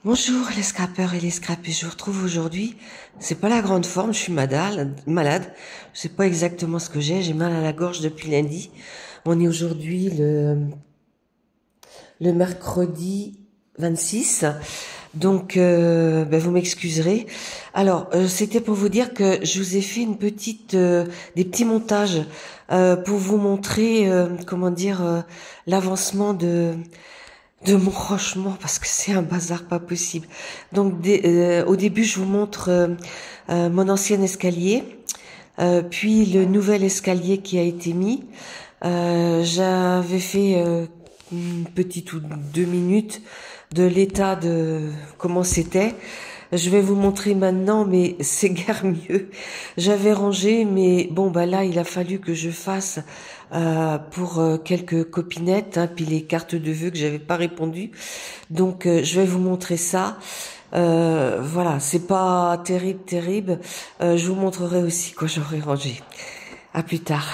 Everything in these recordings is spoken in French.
Bonjour les scrappeurs et les scrappeuses, je vous retrouve aujourd'hui. C'est pas la grande forme, je suis malade. Je sais pas exactement ce que j'ai mal à la gorge depuis lundi. On est aujourd'hui le mercredi 26. Donc vous m'excuserez. Alors, c'était pour vous dire que je vous ai fait des petits montages pour vous montrer l'avancement de mon ranchement, parce que c'est un bazar pas possible. Donc au début je vous montre mon ancien escalier, puis le nouvel escalier qui a été mis. J'avais fait une petite ou 2 minutes de l'état de comment c'était. Je vais vous montrer maintenant, mais c'est guère mieux. J'avais rangé, mais bon, là, il a fallu que je fasse pour quelques copinettes, puis les cartes de vœux que j'avais pas répondu. Donc, je vais vous montrer ça. Voilà, c'est pas terrible. Je vous montrerai aussi quand j'aurai rangé. À plus tard.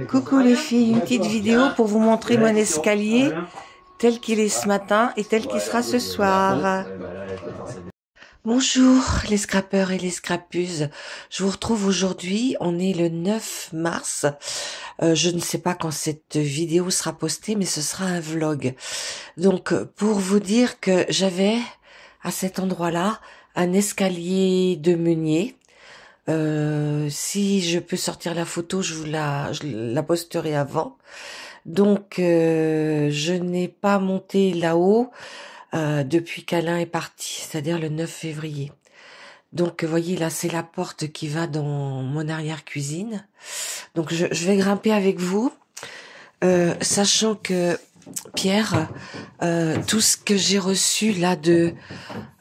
Coucou les filles, une petite vidéo pour vous montrer mon escalier tel qu'il est ce matin et tel qu'il sera ce soir. Bonjour les scrappeurs et les scrappeuses, je vous retrouve aujourd'hui, on est le 9 mars, je ne sais pas quand cette vidéo sera postée, mais ce sera un vlog. Donc pour vous dire que j'avais à cet endroit-là un escalier de meunier. Si je peux sortir la photo, je la posterai avant. Donc je n'ai pas monté là-haut depuis qu'Alain est parti, c'est-à-dire le 9 février. Donc, vous voyez, là, c'est la porte qui va dans mon arrière-cuisine. Donc, je vais grimper avec vous, sachant que Pierre, tout ce que j'ai reçu là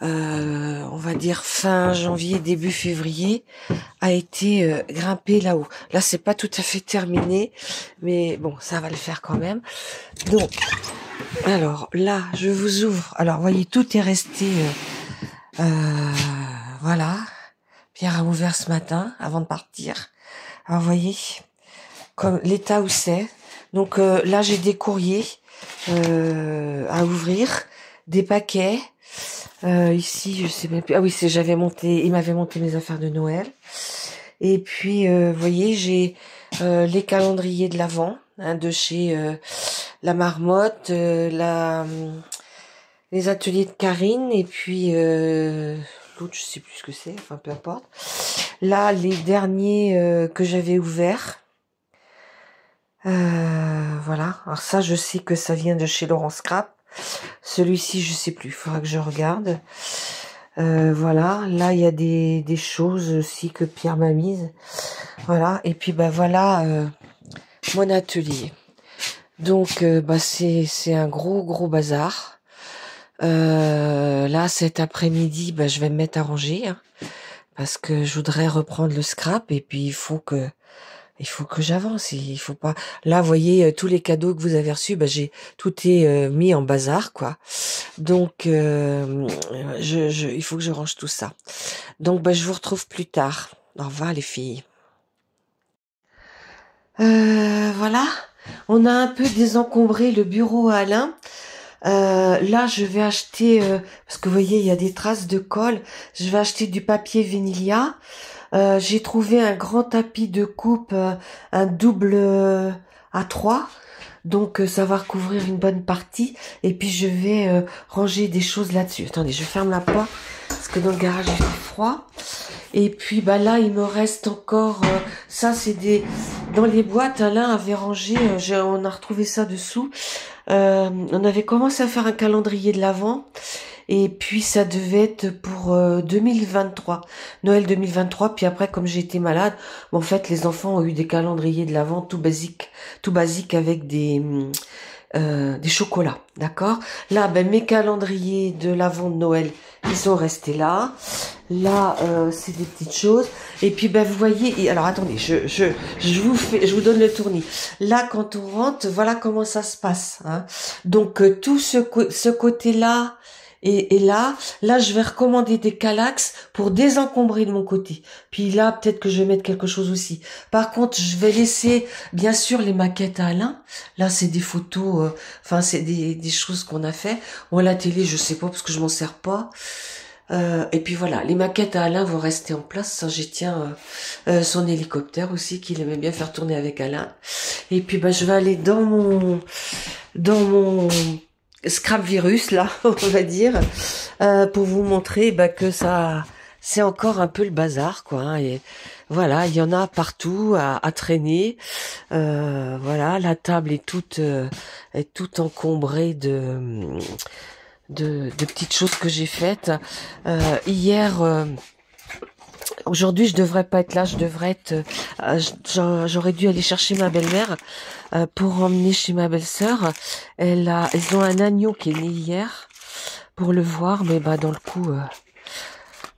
on va dire fin janvier, début février, a été grimpé là-haut. Là, c'est pas tout à fait terminé, mais bon, ça va le faire quand même. Donc, alors là, je vous ouvre. Alors, voyez, tout est resté. Voilà. Pierre a ouvert ce matin avant de partir. Alors, voyez, comme l'état où c'est. Donc là, j'ai des courriers à ouvrir, des paquets. Ici, je sais même plus. Ah oui, il m'avait monté mes affaires de Noël. Et puis, vous voyez, j'ai les calendriers de l'Avent, de chez La Marmotte, les ateliers de Karine, et puis l'autre, je sais plus ce que c'est, enfin peu importe. Là, les derniers que j'avais ouverts. Voilà. Alors ça, je sais que ça vient de chez Laurent Scrap. Celui-ci, je sais plus. Il faudra que je regarde. Voilà. Là, il y a des choses aussi que Pierre m'a mises. Voilà. Et puis, voilà mon atelier. Donc, c'est un gros bazar. Là, cet après-midi, je vais me mettre à ranger, parce que je voudrais reprendre le scrap. Et puis, il faut que j'avance. Il faut pas. Là, vous voyez, tous les cadeaux que vous avez reçus, tout est mis en bazar, quoi. Donc, il faut que je range tout ça. Donc, je vous retrouve plus tard. Au revoir, les filles. Voilà. On a un peu désencombré le bureau à Alain. Là, je vais acheter, parce que vous voyez, il y a des traces de colle. Je vais acheter du papier Vinilia. J'ai trouvé un grand tapis de coupe, un double A3. Donc, ça va recouvrir une bonne partie. Et puis, je vais ranger des choses là-dessus. Attendez, je ferme la porte, parce que dans le garage, il fait froid. Et puis, là, il me reste encore... ça, c'est dans les boîtes, Alain avait rangé... on a retrouvé ça dessous. On avait commencé à faire un calendrier de l'Avent. Et puis ça devait être pour 2023, Noël 2023. Puis après, comme j'ai été malade, en fait, les enfants ont eu des calendriers de l'Avent tout basique avec des chocolats, d'accord. Là, mes calendriers de l'Avent de Noël, ils sont restés là. Là, c'est des petites choses. Et puis, ben, vous voyez, alors attendez, je vous donne le tournis. Là, quand on rentre, voilà comment ça se passe. Hein. Donc, tout ce côté-là et là, je vais recommander des Kallax pour désencombrer de mon côté. Puis là, peut-être que je vais mettre quelque chose aussi. Par contre, je vais laisser, bien sûr, les maquettes à Alain. Là, c'est des photos, enfin, c'est des choses qu'on a fait. Bon, la télé, je sais pas parce que je m'en sers pas. Et puis voilà, les maquettes à Alain vont rester en place. Ça, j'y tiens. Son hélicoptère aussi, qu'il aimait bien faire tourner avec Alain. Et puis, bah, je vais aller dans mon scrap virus là, on va dire, pour vous montrer bah, que ça, c'est encore un peu le bazar, quoi. Hein, et voilà, il y en a partout à traîner. Voilà, la table est toute encombrée de petites choses que j'ai faites. Hier, aujourd'hui, je devrais pas être là, je devrais être. J'aurais dû aller chercher ma belle-mère pour emmener chez ma belle-sœur. Elles ont un agneau qui est né hier pour le voir, mais bah dans le coup,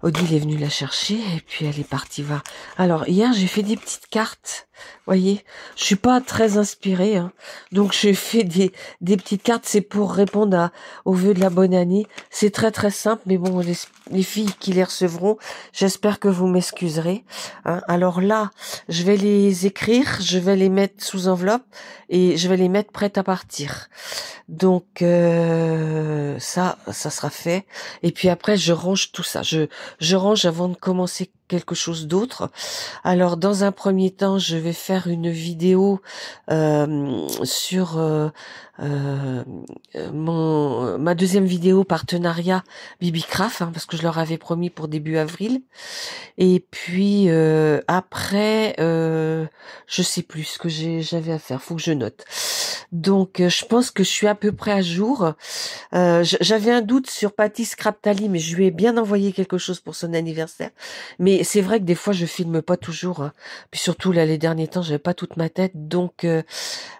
Odile est venue la chercher et puis elle est partie voir. Alors hier, j'ai fait des petites cartes. Voyez, je suis pas très inspirée, hein. Donc j'ai fait des petites cartes. C'est pour répondre aux vœux de la bonne année. C'est très très simple, mais bon, les filles qui les recevront, j'espère que vous m'excuserez. Hein. Alors là, je vais les écrire, je vais les mettre sous enveloppe et je vais les mettre prêtes à partir. Donc ça sera fait. Et puis après, je range tout ça. Je range avant de commencer quelque chose d'autre. Alors dans un premier temps, je vais faire une vidéo sur ma deuxième vidéo partenariat Bibicraft, hein, parce que je leur avais promis pour début avril. Et puis après, je sais plus ce que j'avais à faire. Faut que je note. Donc je pense que je suis à peu près à jour. J'avais un doute sur Patty Scraptali, mais je lui ai bien envoyé quelque chose pour son anniversaire. Mais c'est vrai que des fois je filme pas toujours. Hein. Puis surtout là les derniers temps, j'avais pas toute ma tête, donc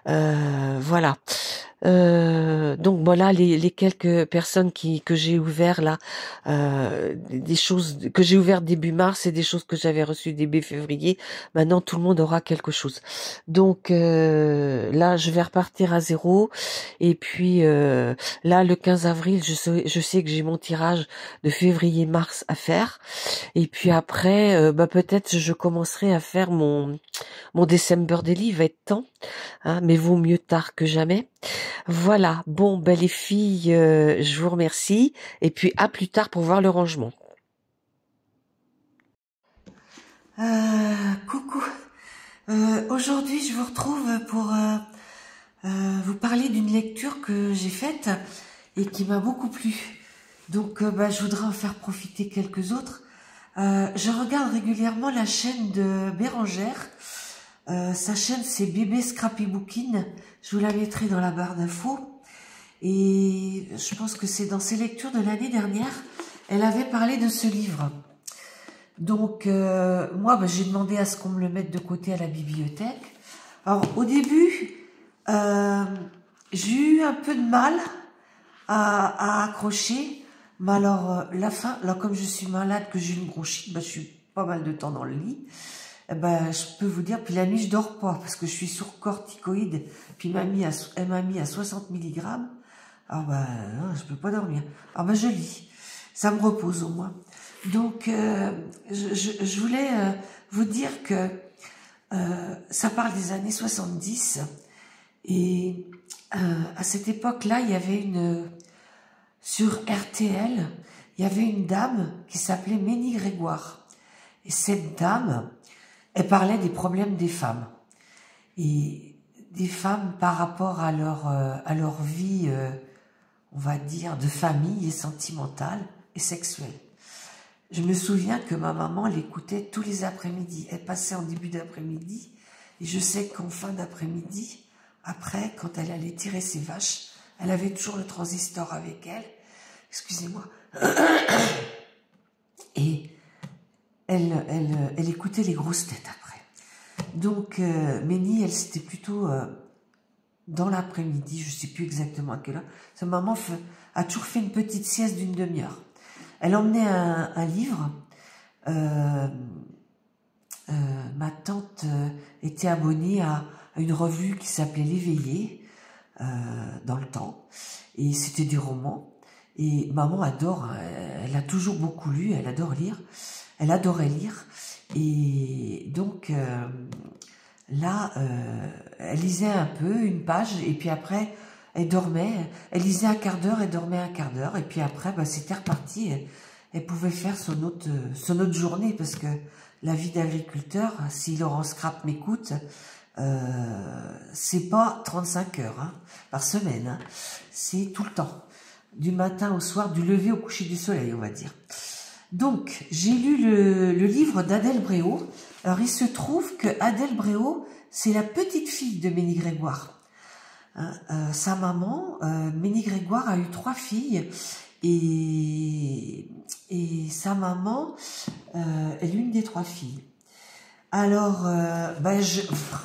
voilà. Donc voilà les quelques personnes que j'ai ouvert là, des choses que j'ai ouvert début mars et des choses que j'avais reçues début février. Maintenant tout le monde aura quelque chose. Donc là je vais repartir à zéro et puis là le 15 avril je sais que j'ai mon tirage de février-mars à faire et puis après bah peut-être je commencerai à faire mon December Daily. Il va être temps, hein, mais vaut mieux tard que jamais. Voilà, bon, ben les filles, je vous remercie, et puis à plus tard pour voir le rangement. Coucou, aujourd'hui je vous retrouve pour vous parler d'une lecture que j'ai faite et qui m'a beaucoup plu. Donc ben, je voudrais en faire profiter quelques autres. Je regarde régulièrement la chaîne de Bérangère. Sa chaîne c'est Bébé Scrappybooking. Je vous la mettrai dans la barre d'infos. Et je pense que c'est dans ses lectures de l'année dernière, elle avait parlé de ce livre. Donc moi ben, j'ai demandé à ce qu'on me le mette de côté à la bibliothèque. Alors au début, j'ai eu un peu de mal à accrocher. Mais alors la fin, là comme je suis malade, que j'ai une bronchite, ben, je suis pas mal de temps dans le lit. Ben, je peux vous dire, puis la nuit je dors pas parce que je suis sur corticoïdes, puis elle m'a mis à 60 mg. Alors ben, non, je peux pas dormir. Alors ben je lis, ça me repose au moins. Donc je voulais vous dire que ça parle des années 70 et à cette époque-là, il y avait sur RTL, il y avait une dame qui s'appelait Ménie Grégoire. Et cette dame, elle parlait des problèmes des femmes. Et des femmes par rapport à leur vie, on va dire, de famille et sentimentale et sexuelle. Je me souviens que ma maman l'écoutait tous les après-midi. Elle passait en début d'après-midi. Et je sais qu'en fin d'après-midi, après, quand elle allait tirer ses vaches, elle avait toujours le transistor avec elle. Excusez-moi. Et elle écoutait les grosses têtes après. Donc, Ménie, elle, c'était plutôt dans l'après-midi, je ne sais plus exactement à quelle heure. Sa maman a toujours fait une petite sieste d'une demi-heure. Elle emmenait un livre, euh, ma tante était abonnée à une revue qui s'appelait L'Éveillé, dans le temps, et c'était des romans. Et maman adore, hein, elle a toujours beaucoup lu, elle adore lire, elle adorait lire, et donc là, elle lisait un peu, une page, et puis après, elle dormait, elle lisait un quart d'heure, elle dormait un quart d'heure, et puis après, bah, c'était reparti, elle pouvait faire son autre journée, parce que la vie d'agriculteur, si Laurence Crap m'écoute, c'est pas 35 heures hein, par semaine, hein, c'est tout le temps, du matin au soir, du lever au coucher du soleil, on va dire. Donc, j'ai lu le livre d'Adèle Bréau. Alors, il se trouve que Adèle Bréau, c'est la petite fille de Ménie Grégoire. Hein, sa maman, Ménie Grégoire, a eu 3 filles, et sa maman est l'une des 3 filles. Alors,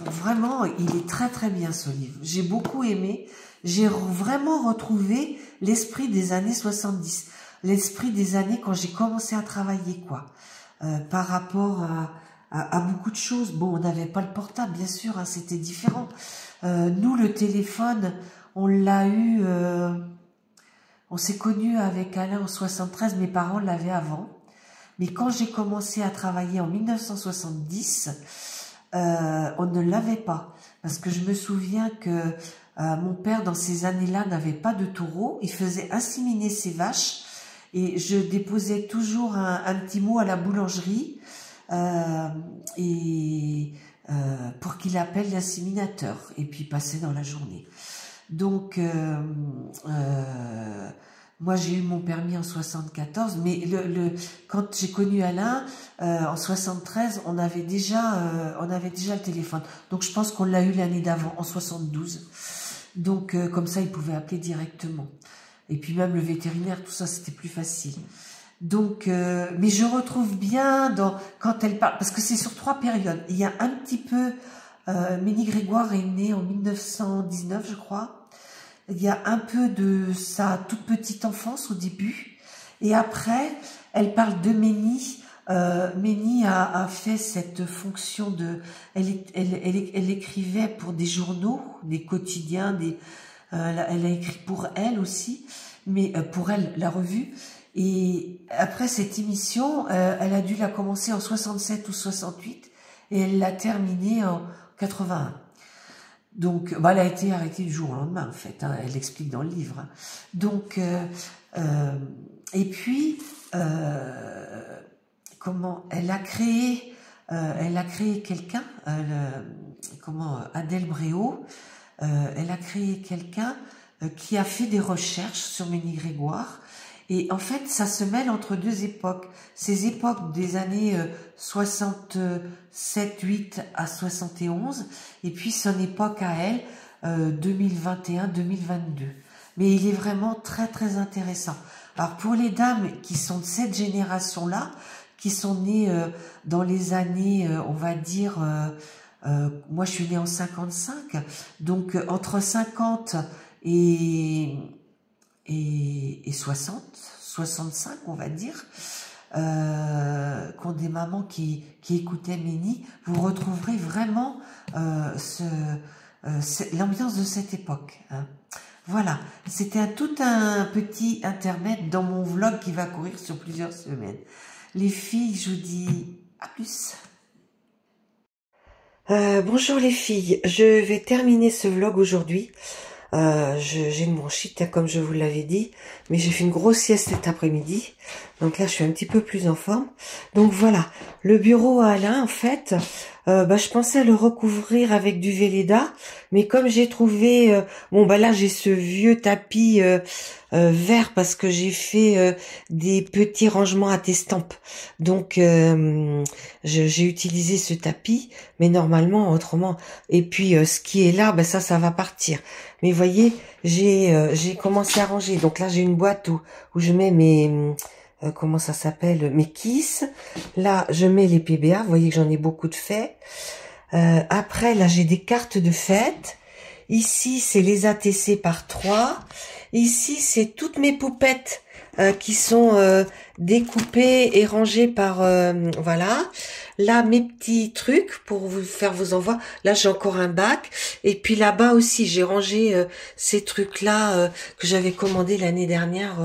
vraiment, il est très très bien ce livre. J'ai beaucoup aimé. J'ai vraiment retrouvé l'esprit des années 70. L'esprit des années quand j'ai commencé à travailler, quoi. Par rapport à beaucoup de choses. Bon, on n'avait pas le portable, bien sûr, hein, c'était différent. Nous, le téléphone, on l'a eu... on s'est connus avec Alain en 73, mes parents l'avaient avant. Mais quand j'ai commencé à travailler en 1970, on ne l'avait pas. Parce que je me souviens que mon père, dans ces années-là, n'avait pas de taureau. Il faisait inséminer ses vaches. Et je déposais toujours un petit mot à la boulangerie pour qu'il appelle l'inséminateur. Et puis, il passait dans la journée. Donc... moi, j'ai eu mon permis en 74, mais quand j'ai connu Alain, en 73, on avait déjà le téléphone. Donc, je pense qu'on l'a eu l'année d'avant, en 72. Donc, comme ça, il pouvait appeler directement. Et puis, même le vétérinaire, tout ça, c'était plus facile. Donc, mais je retrouve bien quand elle parle, parce que c'est sur 3 périodes. Il y a un petit peu, Ménie Grégoire est née en 1919, je crois. Il y a un peu de sa toute petite enfance au début. Et après, elle parle de Ménie. Ménie a fait cette fonction de... Elle écrivait pour des journaux, des quotidiens, elle a écrit pour elle aussi, mais pour elle, la revue. Et après cette émission, elle a dû la commencer en 67 ou 68 et elle l'a terminée en 81. Donc, bah, elle a été arrêtée du jour au lendemain, en fait. Hein, elle l'explique dans le livre. Hein. Donc, et puis, comment elle a créé quelqu'un, Adèle Bréau. Elle a créé quelqu'un qui a fait des recherches sur Ménie Grégoire. Et en fait, ça se mêle entre 2 époques. Ces époques des années 67, 8 à 71, et puis son époque à elle, 2021, 2022. Mais il est vraiment très très intéressant. Alors pour les dames qui sont de cette génération-là, qui sont nées dans les années, on va dire, moi je suis née en 55, donc entre 50 et 60, 65 on va dire, qu'ont des mamans qui écoutaient Ménie, vous retrouverez vraiment l'ambiance de cette époque. Hein. Voilà, c'était tout un petit intermède dans mon vlog qui va courir sur plusieurs semaines. Les filles, je vous dis à plus. Bonjour les filles, je vais terminer ce vlog aujourd'hui. J'ai une bronchite, hein, comme je vous l'avais dit, mais j'ai fait une grosse sieste cet après-midi, donc là je suis un petit peu plus en forme. Donc voilà, le bureau à Alain, en fait, je pensais le recouvrir avec du Velleda, mais comme j'ai trouvé, là j'ai ce vieux tapis vert parce que j'ai fait des petits rangements à t'estampe, donc j'ai utilisé ce tapis, mais normalement autrement. Et puis ce qui est là, ça va partir. Mais voyez, j'ai commencé à ranger. Donc là, j'ai une boîte où je mets mes... comment ça s'appelle? Mes kisses. Là, je mets les PBA. Vous voyez que j'en ai beaucoup de faits. Après, là, j'ai des cartes de fête. Ici, c'est les ATC par 3. Ici, c'est toutes mes poupettes qui sont découpés et rangés par voilà. Là, mes petits trucs pour vous faire vos envois. Là, j'ai encore un bac. Et puis là-bas aussi, j'ai rangé ces trucs-là que j'avais commandé l'année dernière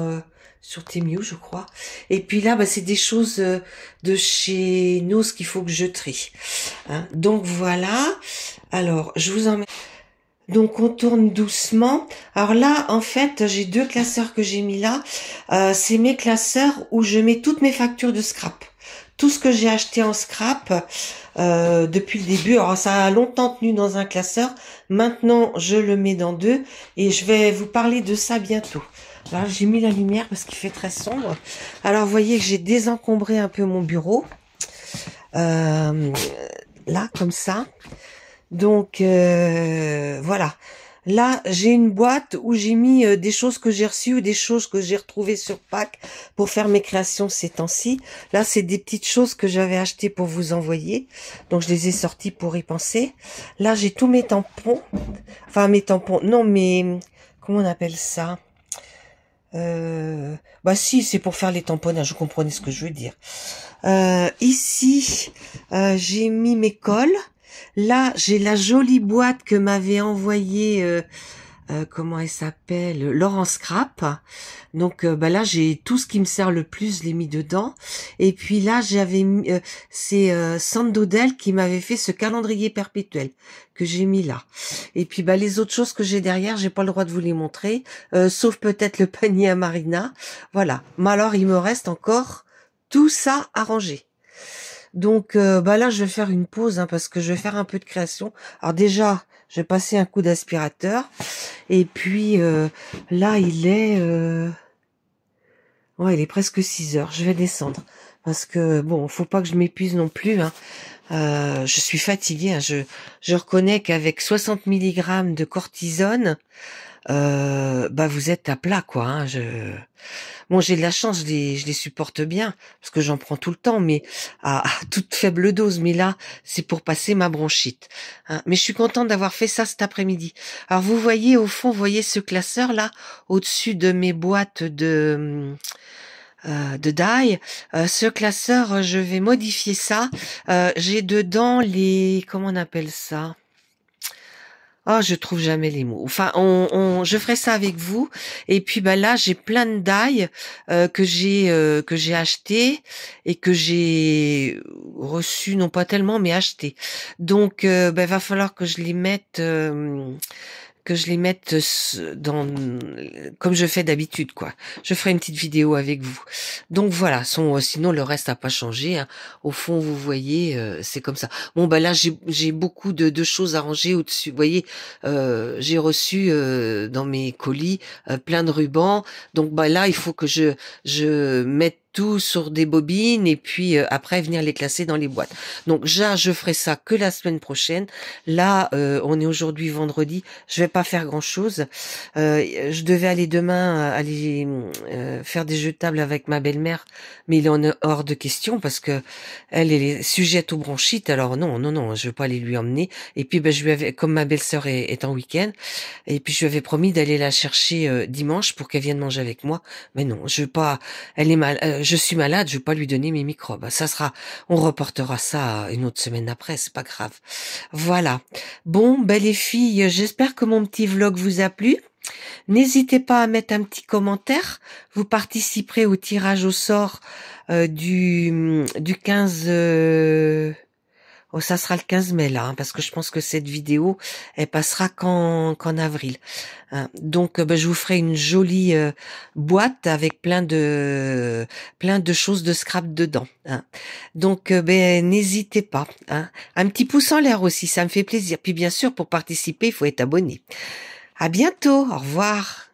sur Temu, je crois. Et puis là, bah, c'est des choses de chez nous, ce qu'il faut que je trie. Hein. Donc voilà. Alors, je vous en mets. Donc on tourne doucement. Alors là, en fait, j'ai deux classeurs que j'ai mis là. C'est mes classeurs où je mets toutes mes factures de scrap. Tout ce que j'ai acheté en scrap depuis le début. Alors ça a longtemps tenu dans un classeur. Maintenant, je le mets dans deux et je vais vous parler de ça bientôt. Là, j'ai mis la lumière parce qu'il fait très sombre. Alors, vous voyez que j'ai désencombré un peu mon bureau. Là, comme ça. Donc voilà. Là, j'ai une boîte où j'ai mis des choses que j'ai reçues ou des choses que j'ai retrouvées sur Pâques pour faire mes créations ces temps-ci. Là, c'est des petites choses que j'avais achetées pour vous envoyer. Donc, je les ai sorties pour y penser. Là, j'ai tous mes tampons. Enfin, mes tampons. Non, mais comment on appelle ça? Bah si, c'est pour faire les tamponnages. Vous comprenez ce que je veux dire. Ici, j'ai mis mes cols. Là, j'ai la jolie boîte que m'avait envoyée, comment elle s'appelle, Laurence Scrap. Donc bah là, j'ai tout ce qui me sert le plus, je l'ai mis dedans. Et puis là, j'avais mis, c'est Sandodel qui m'avait fait ce calendrier perpétuel que j'ai mis là. Et puis bah les autres choses que j'ai derrière, j'ai pas le droit de vous les montrer, sauf peut-être le panier à Marina. Voilà. Mais alors, il me reste encore tout ça à ranger. Donc bah là je vais faire une pause hein, parce que je vais faire un peu de création. Alors déjà je vais passer un coup d'aspirateur et puis là ouais il est presque 6 heures. Je vais descendre parce que bon faut pas que je m'épuise non plus. Hein. Je suis fatiguée. Hein. Je reconnais qu'avec 60 milligrammes de cortisone bah vous êtes à plat quoi. Hein. Bon, j'ai de la chance, je les supporte bien, parce que j'en prends tout le temps, mais à toute faible dose. Mais là, c'est pour passer ma bronchite. Hein. Mais je suis contente d'avoir fait ça cet après-midi. Alors, vous voyez, au fond, vous voyez ce classeur-là, au-dessus de mes boîtes de die. Ce classeur, je vais modifier ça. J'ai dedans les... Comment on appelle ça ? Oh, je trouve jamais les mots. Enfin, je ferai ça avec vous. Et puis, bah là, j'ai plein de die que j'ai acheté et que j'ai reçu, non pas tellement, mais acheté. Donc, bah, va falloir que je les mette. Dans comme je fais d'habitude quoi. Je ferai une petite vidéo avec vous. Donc voilà, sinon le reste a pas changé. Hein. Au fond, vous voyez, c'est comme ça. Bon bah là j'ai beaucoup de choses à ranger au-dessus. Vous voyez, j'ai reçu dans mes colis plein de rubans. Donc bah là il faut que je mette tout sur des bobines et puis après venir les classer dans les boîtes. Donc je ferai ça que la semaine prochaine. Là, on est aujourd'hui vendredi. Je vais pas faire grand chose. Je devais aller demain aller faire des jeux de table avec ma belle-mère, mais il en est hors de question parce que elle est sujette aux bronchites. Alors non, je veux pas aller lui emmener. Et puis ben je lui avais, comme ma belle-sœur est en week-end, et puis je lui avais promis d'aller la chercher dimanche pour qu'elle vienne manger avec moi. Mais non, je veux pas. Elle est mal. Je suis malade. Je veux pas lui donner mes microbes. On reportera ça une autre semaine après. C'est pas grave. Voilà. Bon, ben les filles, j'espère que mon petit vlog vous a plu. N'hésitez pas à mettre un petit commentaire. Vous participerez au tirage au sort du 15... Oh, ça sera le 15 mai là, hein, parce que je pense que cette vidéo, elle passera qu'en avril. Hein. Donc, ben, je vous ferai une jolie boîte avec plein de choses de scrap dedans. Hein. Donc, ben, n'hésitez pas. Hein. Un petit pouce en l'air aussi, ça me fait plaisir. Puis bien sûr, pour participer, il faut être abonné. À bientôt, au revoir.